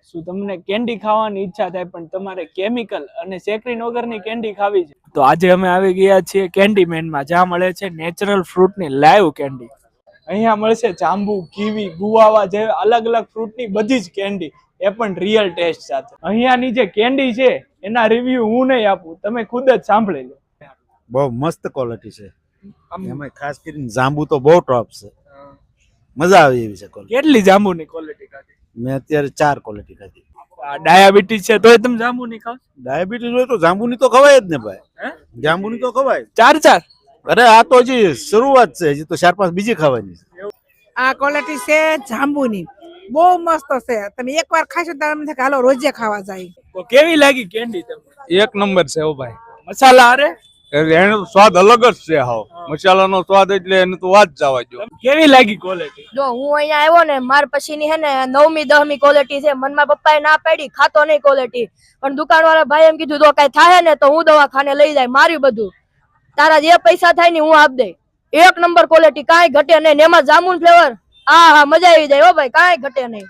શું તમને કેન્ડી ખાવાની ઈચ્છા થાય પણ તમારે કેમિકલ અને સેક્રીન વગરની કેન્ડી ખાવી છે? તો આજે અમે આવી ગયા છીએ કેન્ડી મેનમાં, જ્યાં મળે છે નેચરલ ફ્રૂટની લાઈવ કેન્ડી. અહીંયા મળશે જાંબુ, કીવી, ગુવાવા જેવા અલગ અલગ ફ્રૂટની બધી જ કેન્ડી, એ પણ રિયલ ટેસ્ટ સાથે. અહીંયાની જે કેન્ડી છે એના રિવ્યુ હું નહીં આપું, તમે ખુદ જ સાંભળી લો. બહુ મસ્ત ક્વોલિટી છે, એમાં ખાસ કરીને જાંબુ તો બહુ ટોપ છે, મજા આવે એવી છે ક્વોલિટી. કેટલી જાંબુની ક્વોલિટી ખાધી? મેં અત્યારે 4 ક્વોલિટી ખાધી. ડાયાબિટીસ છે તોય તમે જાંબુ નહીં ખાવ? ડાયાબિટીસ હોય તો જાંબુની તો ખવાય જ ને ભાઈ, જાંબુની તો ખવાય. 4. અરે આ તો હજી શરૂઆત છે, હજી તો 4-5 બીજી ખાવાની છે. આ ક્વોલિટી છે જાંબુની, બહુ મસ્ત છે. તમે એકવાર ખાશો તો તમને થાય કે હાલો રોજે ખાવા જાય. તો કેવી લાગી કેન્ડી તમને? એક નંબર છે ઓ ભાઈ, મસાલા અરે એનો સ્વાદ અલગ જ છે. હાવ મસાલાનો સ્વાદ એટલે એને તો વાત જવા દો. કેવી લાગી ક્વોલિટી? જો હું અહીંયા આવ્યો ને, માર પછીની હે ને 9મી 10મી ક્વોલિટી છે. મનમાં પપ્પાએ ના પાડી, ખાતો નહીં ક્વોલિટી, પણ દુકાનવાળા ભાઈ એમ કીધું તો કઈ થાય ને તો હું દવાખાને લઈ જાય, માર્યું બધું, તારા જે પૈસા થાય ને હું આપ દે. 1 નંબર ક્વોલિટી, કાંઈ ઘટે નહીં. એમાં જામુન ફ્લેવર, હા મજા આવી જાય હો ભાઈ, કાંઈ ઘટે નહીં.